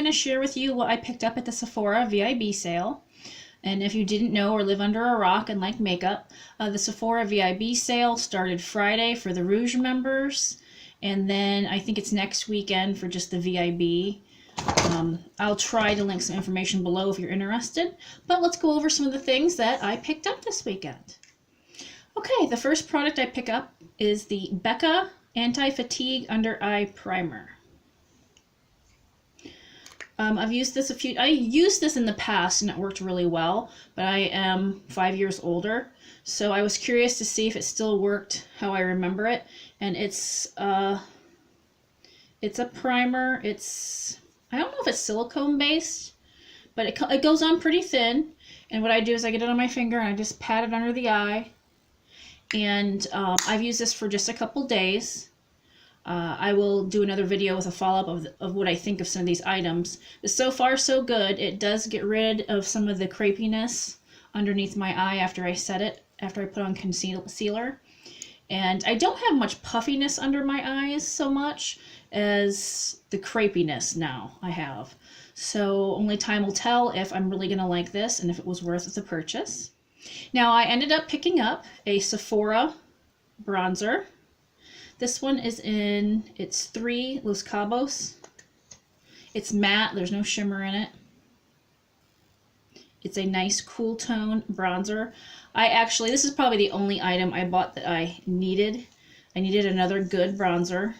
going to share with you what I picked up at the Sephora VIB sale. And if you didn't know or live under a rock and like makeup, the Sephora VIB sale started Friday for the Rouge members. And then I think it's next weekend for just the VIB. I'll try to link some information below if you're interested. But let's go over some of the things that I picked up this weekend. Okay, the first product I pick up is the Becca Anti-Fatigue Under Eye Primer. I've used this I used this in the past and it worked really well, but I am 5 years older, so I was curious to see if it still worked how I remember it. And it's a primer. I don't know if it's silicone based, but it goes on pretty thin. And what I do is I get it on my finger and I just pat it under the eye. And I've used this for just a couple days. I will do another video with a follow-up of what I think of some of these items. But so far, so good. It does get rid of some of the crepiness underneath my eye after I set it, after I put on concealer. And I don't have much puffiness under my eyes so much as the crepiness now I have. So only time will tell if I'm really going to like this and if it was worth the purchase. Now I ended up picking up a Sephora bronzer. This one is it's 3 Los Cabos. It's matte, there's no shimmer in it. It's a nice cool tone bronzer. This is probably the only item I bought that I needed. I needed another good bronzer.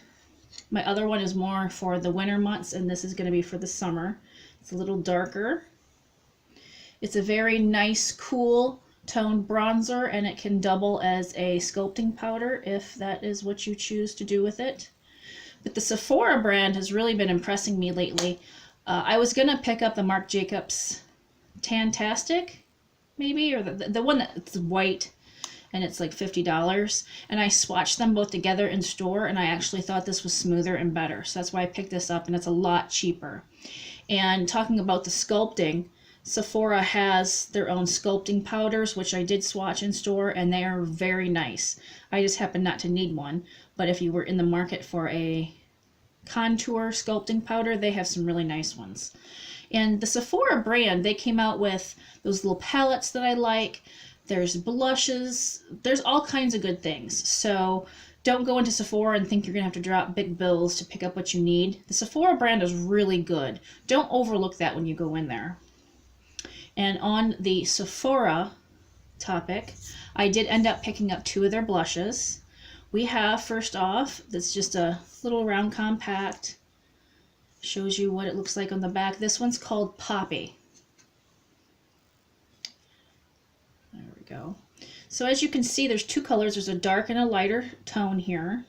My other one is more for the winter months, and this is going to be for the summer. It's a little darker. It's a very nice, cool tone bronzer, and it can double as a sculpting powder if that is what you choose to do with it. But the Sephora brand has really been impressing me lately. I was gonna pick up the Marc Jacobs Tantastic, maybe, or the one that's white and it's like $50, and I swatched them both together in store, and I actually thought this was smoother and better, so that's why I picked this up, and it's a lot cheaper. And talking about the sculpting, Sephora has their own sculpting powders, which I did swatch in store, and they are very nice. I just happen not to need one, but if you were in the market for a contour sculpting powder, they have some really nice ones. And the Sephora brand, they came out with those little palettes that I like. There's blushes. There's all kinds of good things. So don't go into Sephora and think you're going to have to drop big bills to pick up what you need. The Sephora brand is really good. Don't overlook that when you go in there. And on the Sephora topic, I did end up picking up 2 of their blushes. We have, first off, that's just a little round compact. Shows you what it looks like on the back. This one's called Poppy. There we go. So as you can see, there's 2 colors. There's a dark and a lighter tone here.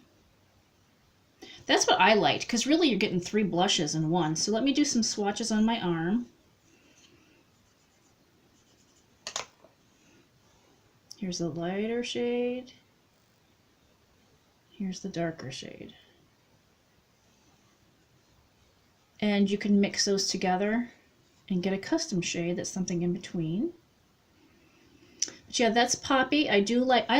That's what I liked, because really you're getting 3 blushes in one. So let me do some swatches on my arm. Here's the lighter shade. Here's the darker shade. And you can mix those together and get a custom shade that's something in between. But yeah, that's Poppy. I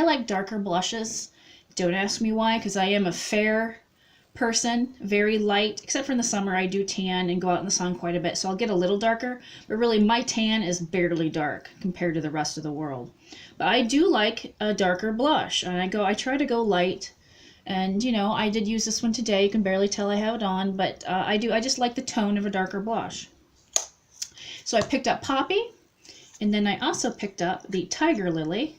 like darker blushes. Don't ask me why, because I am a fair person, very light, except for in the summer I do tan and go out in the sun quite a bit, so I'll get a little darker, but really my tan is barely dark compared to the rest of the world. But I do like a darker blush, and I try to go light, and you know, I did use this one today. You can barely tell I have it on, but I just like the tone of a darker blush. So I picked up Poppy, and then I also picked up the Tiger Lily.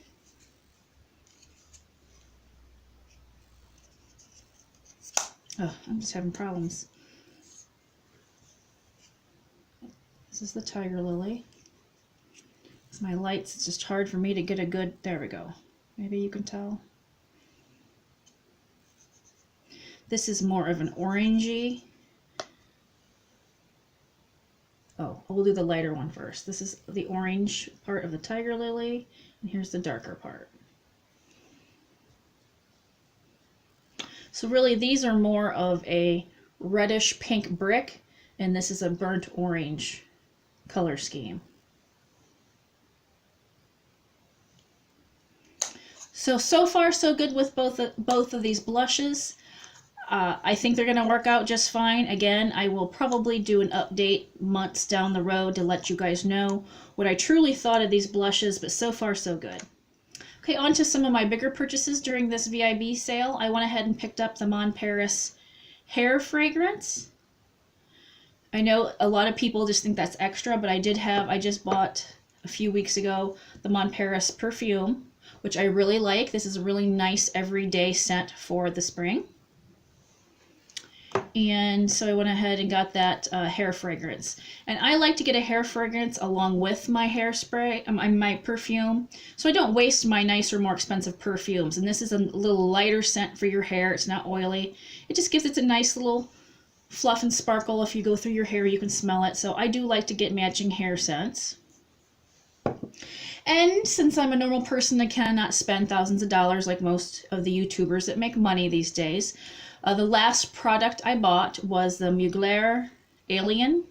Oh, I'm just having problems. This is the Tiger Lily. It's my lights. It's just hard for me to get a good... There we go. Maybe you can tell. This is more of an orangey. Oh, we'll do the lighter one first. This is the orange part of the Tiger Lily, and here's the darker part. So really these are more of a reddish pink brick, and this is a burnt orange color scheme. So far so good with both of these blushes. I think they're going to work out just fine. Again, I will probably do an update months down the road to let you guys know what I truly thought of these blushes, but so far so good. Okay, on to some of my bigger purchases during this VIB sale. I went ahead and picked up the Mon Paris Hair Fragrance. I know a lot of people just think that's extra, but I just bought a few weeks ago the Mon Paris perfume, which I really like. This is a really nice everyday scent for the spring. And so I went ahead and got that hair fragrance. And I like to get a hair fragrance along with my hairspray, my perfume, so I don't waste my nicer, more expensive perfumes. And this is a little lighter scent for your hair. It's not oily. It just gives it a nice little fluff and sparkle. If you go through your hair, you can smell it. So I do like to get matching hair scents. And since I'm a normal person, I cannot spend thousands of dollars like most of the YouTubers that make money these days. The last product I bought was the Mugler Alien.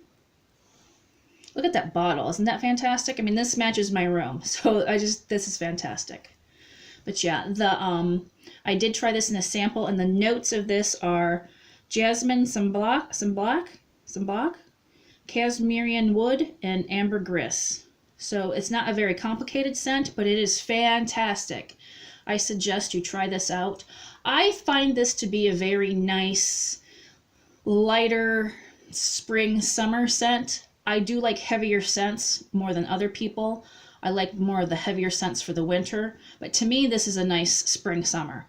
Look at that bottle. Isn't that fantastic? I mean, this matches my room. So this is fantastic. But yeah, I did try this in a sample, and the notes of this are jasmine, some black, Casmerian wood, and ambergris. So it's not a very complicated scent, but it is fantastic. I suggest you try this out. I find this to be a very nice, lighter spring summer scent. I do like heavier scents more than other people. I like more of the heavier scents for the winter, but to me this is a nice spring summer.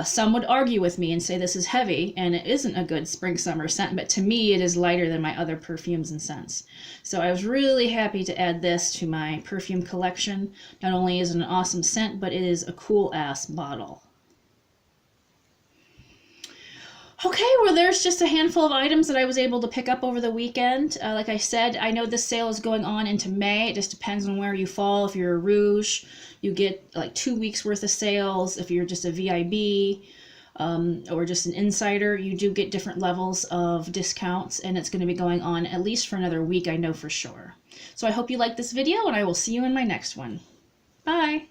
Some would argue with me and say this is heavy and it isn't a good spring summer scent, but to me it is lighter than my other perfumes and scents. So I was really happy to add this to my perfume collection. Not only is it an awesome scent, but it is a cool ass bottle. Okay, well there's just a handful of items that I was able to pick up over the weekend. Like I said, I know this sale is going on into May. It just depends on where you fall. If you're a Rouge, you get like 2 weeks worth of sales. If you're just a VIB or just an insider, you do get different levels of discounts, and it's going to be going on at least for another week, I know for sure. So I hope you liked this video, and I will see you in my next one. Bye!